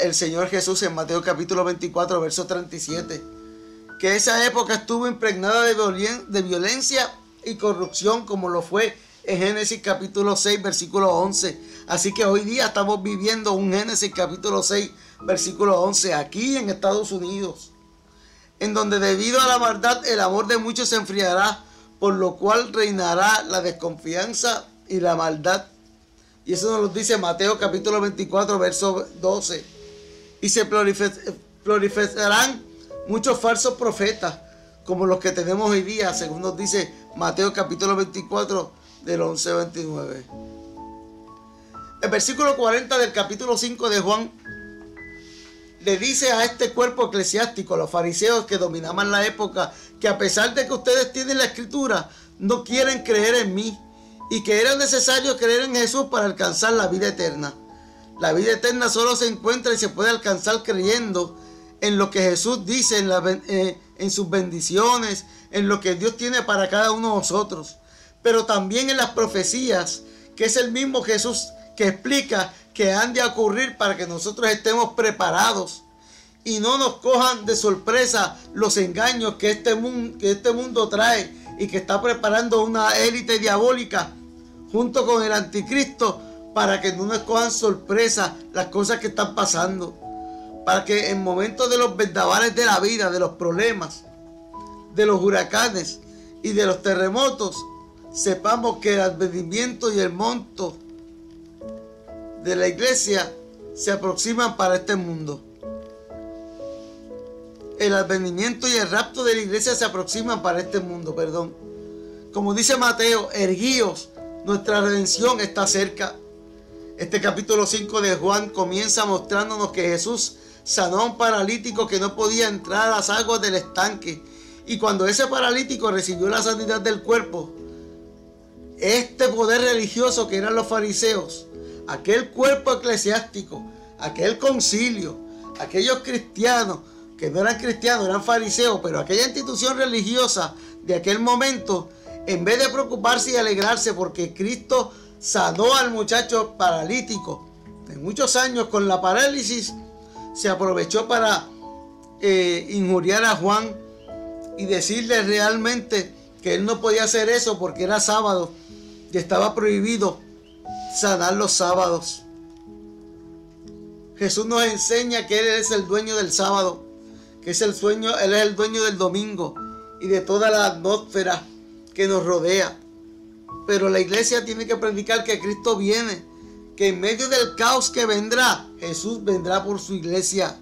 Speaker 1: el Señor Jesús en Mateo capítulo 24, verso 37. Que esa época estuvo impregnada de violencia y corrupción, como lo fue en Génesis capítulo 6, versículo 11. Así que hoy día estamos viviendo un Génesis capítulo 6, versículo 11, aquí en Estados Unidos, en donde debido a la maldad el amor de muchos se enfriará, por lo cual reinará la desconfianza y la maldad. Y eso nos lo dice Mateo capítulo 24, verso 12. Y se proliferarán muchos falsos profetas, como los que tenemos hoy día, según nos dice Mateo capítulo 24, del 11 al 29. El versículo 40 del capítulo 5 de Juan le dice a este cuerpo eclesiástico, los fariseos que dominaban la época, que a pesar de que ustedes tienen la escritura, no quieren creer en mí, y que era necesario creer en Jesús para alcanzar la vida eterna. La vida eterna solo se encuentra y se puede alcanzar creyendo en lo que Jesús dice, en sus bendiciones, en lo que Dios tiene para cada uno de nosotros, pero también en las profecías, que es el mismo Jesús que explica que han de ocurrir para que nosotros estemos preparados y no nos cojan de sorpresa los engaños que este mundo trae y que está preparando una élite diabólica junto con el anticristo, para que no nos cojan sorpresa las cosas que están pasando, para que en momentos de los vendavales de la vida, de los problemas, de los huracanes y de los terremotos, sepamos que el advenimiento y el monto de la iglesia se aproximan para este mundo. El advenimiento y el rapto de la iglesia se aproximan para este mundo, perdón. Como dice Mateo, erguíos, nuestra redención está cerca. Este capítulo 5 de Juan comienza mostrándonos que Jesús sanó a un paralítico que no podía entrar a las aguas del estanque. Y cuando ese paralítico recibió la sanidad del cuerpo, este poder religioso que eran los fariseos, aquel cuerpo eclesiástico, aquel concilio, aquellos cristianos que no eran cristianos, eran fariseos, pero aquella institución religiosa de aquel momento, en vez de preocuparse y alegrarse porque Cristo sanó al muchacho paralítico de muchos años con la parálisis, se aprovechó para injuriar a Juan y decirle realmente que él no podía hacer eso porque era sábado y estaba prohibido sanar los sábados. Jesús nos enseña que Él es el dueño del sábado, que es Él es el dueño del domingo y de toda la atmósfera que nos rodea. Pero la iglesia tiene que predicar que Cristo viene, que en medio del caos que vendrá, Jesús vendrá por su iglesia,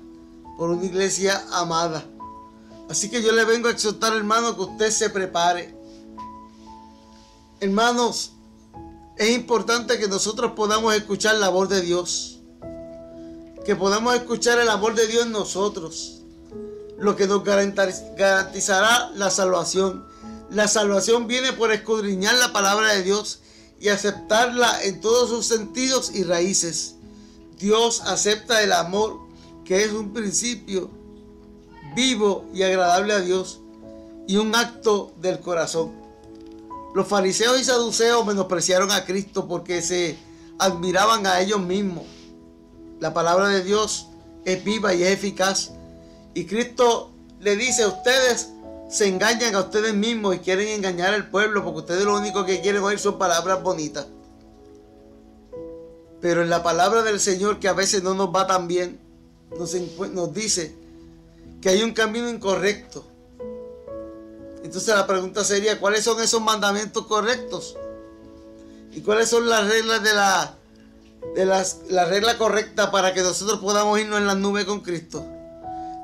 Speaker 1: por una iglesia amada. Así que yo le vengo a exhortar, hermano, que usted se prepare. Hermanos, es importante que nosotros podamos escuchar la voz de Dios, que podamos escuchar el amor de Dios en nosotros, lo que nos garantizará la salvación. La salvación viene por escudriñar la palabra de Dios y aceptarla en todos sus sentidos y raíces. Dios acepta el amor, que es un principio vivo y agradable a Dios y un acto del corazón. Los fariseos y saduceos menospreciaron a Cristo porque se admiraban a ellos mismos. La palabra de Dios es viva y es eficaz. Y Cristo le dice: ustedes se engañan a ustedes mismos y quieren engañar al pueblo porque ustedes lo único que quieren oír son palabras bonitas. Pero en la palabra del Señor, que a veces no nos va tan bien, nos dice que hay un camino incorrecto. Entonces la pregunta sería: ¿cuáles son esos mandamientos correctos? ¿Y cuáles son las reglas la regla correcta para que nosotros podamos irnos en las nubes con Cristo?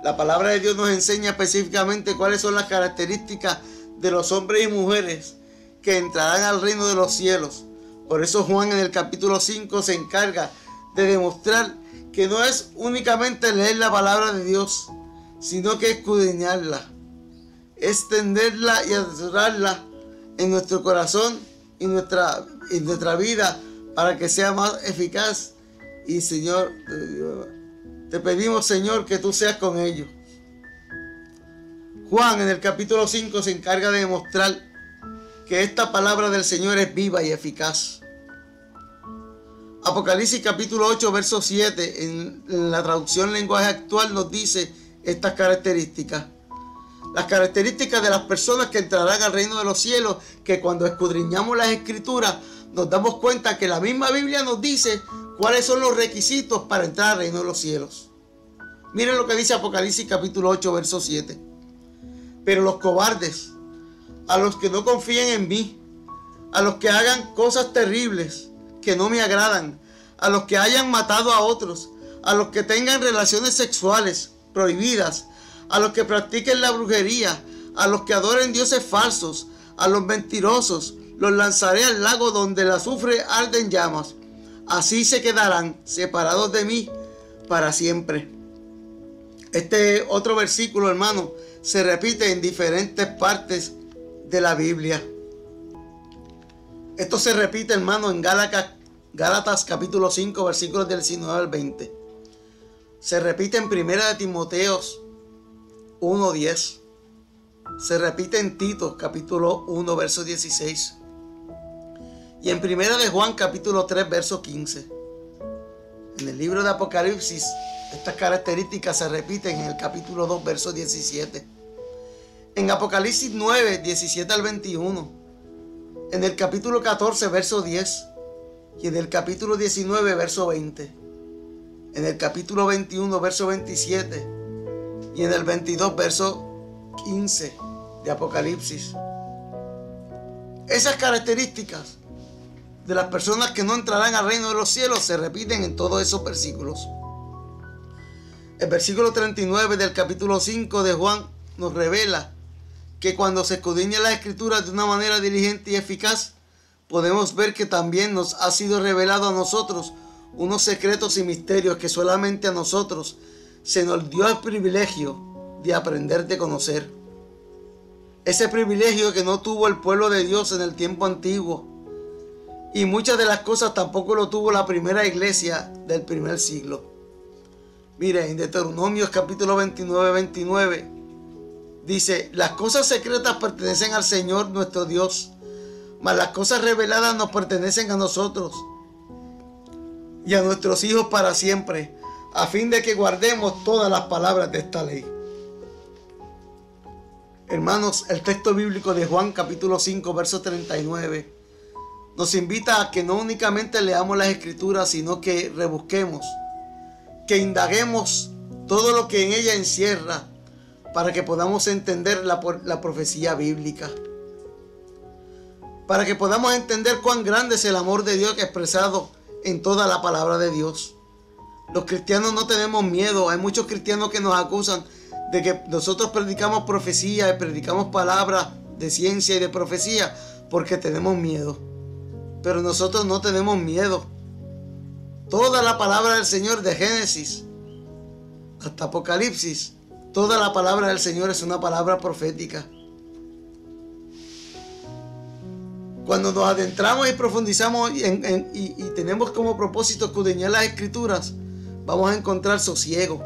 Speaker 1: La palabra de Dios nos enseña específicamente cuáles son las características de los hombres y mujeres que entrarán al reino de los cielos. Por eso Juan en el capítulo 5 se encarga de demostrar que no es únicamente leer la palabra de Dios, sino que escudriñarla, extenderla y atesorarla en nuestro corazón y nuestra vida para que sea más eficaz y, Señor, Te pedimos, Señor, que tú seas con ellos. Juan en el capítulo 5 se encarga de demostrar que esta palabra del Señor es viva y eficaz. Apocalipsis capítulo 8 verso 7 en la traducción lenguaje actual nos dice estas características. Las características de las personas que entrarán al reino de los cielos, que cuando escudriñamos las escrituras nos damos cuenta que la misma Biblia nos dice cuáles son los requisitos para entrar al reino de los cielos. Miren lo que dice Apocalipsis capítulo 8 verso 7. Pero los cobardes, a los que no confíen en mí, a los que hagan cosas terribles que no me agradan, a los que hayan matado a otros, a los que tengan relaciones sexuales prohibidas, a los que practiquen la brujería, a los que adoren dioses falsos, a los mentirosos, los lanzaré al lago donde el azufre arde en llamas. Así se quedarán separados de mí para siempre. Este otro versículo, hermano, se repite en diferentes partes de la Biblia. Esto se repite, hermano, en Gálatas capítulo 5, versículos del 19 al 20. Se repite en 1 de Timoteo 1:10. Se repite en Tito capítulo 1, verso 16. Y en 1 de Juan capítulo 3, verso 15. En el libro de Apocalipsis, estas características se repiten en el capítulo 2, verso 17. En Apocalipsis 9, 17 al 21. En el capítulo 14, verso 10. Y en el capítulo 19, verso 20. En el capítulo 21, verso 27. Y en el 22, verso 15 de Apocalipsis. Esas características de las personas que no entrarán al reino de los cielos se repiten en todos esos versículos. El versículo 39 del capítulo 5 de Juan nos revela que cuando se escudriñan las escrituras de una manera diligente y eficaz, podemos ver que también nos ha sido revelado a nosotros unos secretos y misterios que solamente a nosotros se nos dio el privilegio de aprender de conocer. Ese privilegio que no tuvo el pueblo de Dios en el tiempo antiguo. Y muchas de las cosas tampoco lo tuvo la primera iglesia del primer siglo. Mire, en Deuteronomios capítulo 29 dice: las cosas secretas pertenecen al Señor nuestro Dios, mas las cosas reveladas nos pertenecen a nosotros y a nuestros hijos para siempre, a fin de que guardemos todas las palabras de esta ley. Hermanos, el texto bíblico de Juan capítulo 5 verso 39 nos invita a que no únicamente leamos las escrituras, sino que rebusquemos, que indaguemos todo lo que en ella encierra para que podamos entender la profecía bíblica, para que podamos entender cuán grande es el amor de Dios expresado en toda la palabra de Dios. Los cristianos no tenemos miedo. Hay muchos cristianos que nos acusan de que nosotros predicamos profecía y predicamos palabras de ciencia y de profecía porque tenemos miedo. Pero nosotros no tenemos miedo. Toda la palabra del Señor, de Génesis hasta Apocalipsis, toda la palabra del Señor es una palabra profética. Cuando nos adentramos y profundizamos y tenemos como propósito escudriñar las escrituras, vamos a encontrar sosiego,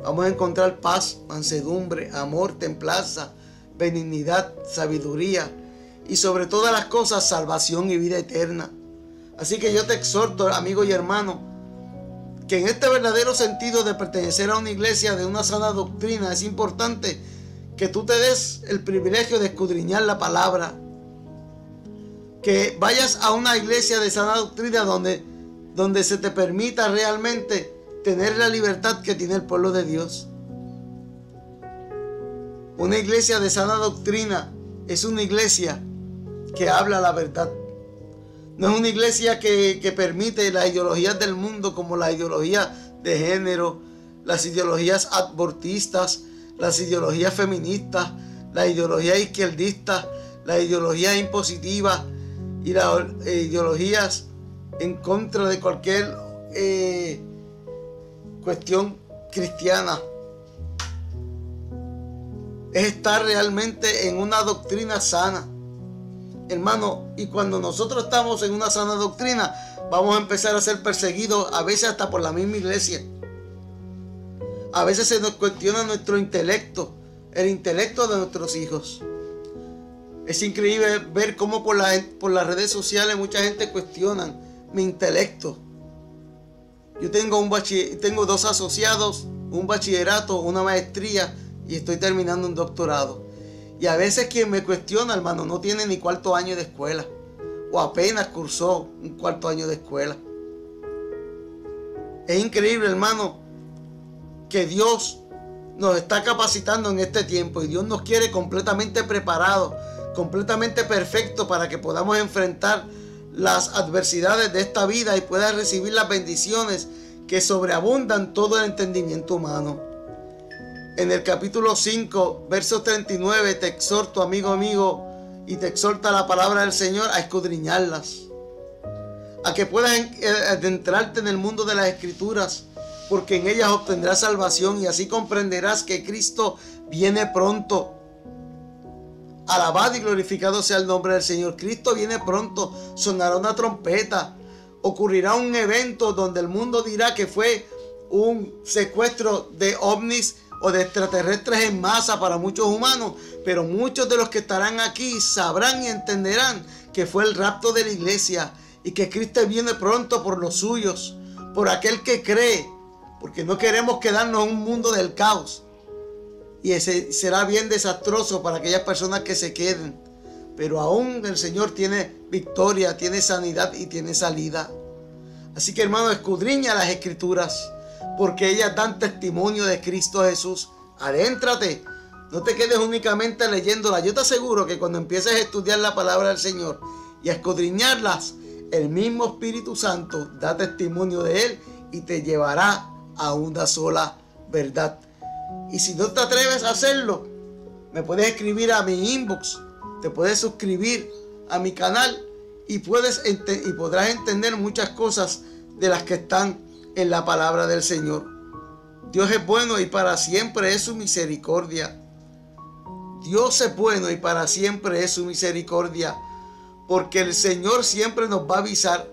Speaker 1: vamos a encontrar paz, mansedumbre, amor, templanza, benignidad, sabiduría y sobre todas las cosas salvación y vida eterna. Así que yo te exhorto, amigo y hermano, que en este verdadero sentido de pertenecer a una iglesia de una sana doctrina es importante que tú te des el privilegio de escudriñar la palabra, que vayas a una iglesia de sana doctrina donde se te permita realmente tener la libertad que tiene el pueblo de Dios. Una iglesia de sana doctrina es una iglesia que habla la verdad. No es una iglesia que permite las ideologías del mundo, como la ideología de género, las ideologías abortistas, las ideologías feministas, las ideologías izquierdistas, las ideologías impositivas y las ideologías en contra de cualquier cuestión cristiana. Es estar realmente en una doctrina sana, hermano. Y cuando nosotros estamos en una sana doctrina, vamos a empezar a ser perseguidos, a veces hasta por la misma iglesia. A veces se nos cuestiona nuestro intelecto, el intelecto de nuestros hijos. Es increíble ver cómo por las redes sociales mucha gente cuestiona mi intelecto. Yo tengo 2 asociados, un bachillerato, una maestría y estoy terminando un doctorado. Y a veces quien me cuestiona, hermano, no tiene ni 4º año de escuela o apenas cursó un 4º año de escuela. Es increíble, hermano, que Dios nos está capacitando en este tiempo y Dios nos quiere completamente preparados, completamente perfectos para que podamos enfrentar las adversidades de esta vida y puedas recibir las bendiciones que sobreabundan todo el entendimiento humano. En el capítulo 5, verso 39, te exhorto, amigo, y te exhorta la palabra del Señor a escudriñarlas, a que puedas adentrarte en el mundo de las Escrituras, porque en ellas obtendrás salvación y así comprenderás que Cristo viene pronto. Alabado y glorificado sea el nombre del Señor. Cristo viene pronto, sonará una trompeta, ocurrirá un evento donde el mundo dirá que fue un secuestro de ovnis o de extraterrestres en masa para muchos humanos, pero muchos de los que estarán aquí sabrán y entenderán que fue el rapto de la iglesia y que Cristo viene pronto por los suyos, por aquel que cree, porque no queremos quedarnos en un mundo del caos. Y ese será bien desastroso para aquellas personas que se queden. Pero aún el Señor tiene victoria, tiene sanidad y tiene salida. Así que, hermano, escudriña las Escrituras, porque ellas dan testimonio de Cristo Jesús. Adéntrate, no te quedes únicamente leyéndolas. Yo te aseguro que cuando empieces a estudiar la palabra del Señor y a escudriñarlas, el mismo Espíritu Santo da testimonio de Él y te llevará a una sola verdad. Y si no te atreves a hacerlo, me puedes escribir a mi inbox, te puedes suscribir a mi canal y podrás entender muchas cosas de las que están en la palabra del Señor. Dios es bueno y para siempre es su misericordia. Dios es bueno y para siempre es su misericordia, porque el Señor siempre nos va a avisar.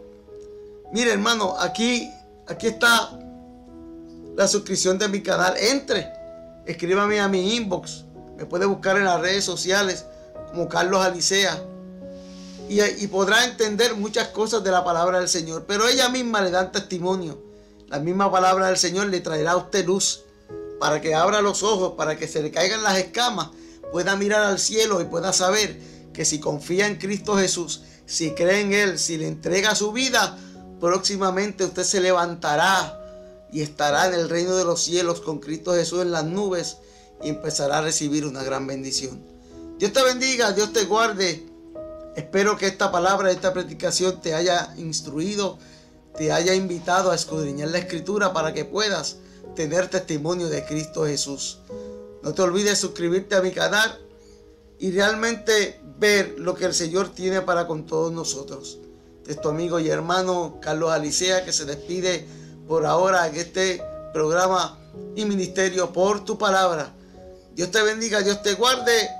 Speaker 1: Mire, hermano, aquí está la suscripción de mi canal. Escríbame a mi inbox. Me puede buscar en las redes sociales como Carlos Alicea y podrá entender muchas cosas de la palabra del Señor. Pero ella misma le da testimonio. La misma palabra del Señor le traerá a usted luz para que abra los ojos, para que se le caigan las escamas, pueda mirar al cielo y pueda saber que si confía en Cristo Jesús, si cree en Él, si le entrega su vida, próximamente usted se levantará y estará en el reino de los cielos con Cristo Jesús en las nubes y empezará a recibir una gran bendición. Dios te bendiga, Dios te guarde. Espero que esta palabra, esta predicación te haya instruido, te haya invitado a escudriñar la Escritura para que puedas tener testimonio de Cristo Jesús. No te olvides suscribirte a mi canal y realmente ver lo que el Señor tiene para con todos nosotros. Es tu amigo y hermano Carlos Alicea, que se despide por ahora en este programa y ministerio Por Tu Palabra. Dios te bendiga, Dios te guarde.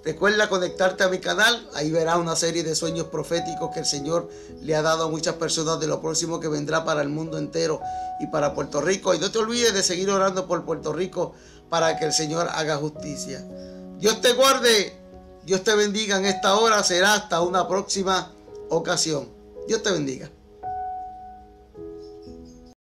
Speaker 1: Recuerda conectarte a mi canal, ahí verás una serie de sueños proféticos que el Señor le ha dado a muchas personas de lo próximo que vendrá para el mundo entero y para Puerto Rico. Y no te olvides de seguir orando por Puerto Rico para que el Señor haga justicia. Dios te guarde, Dios te bendiga en esta hora, será hasta una próxima ocasión. Dios te bendiga.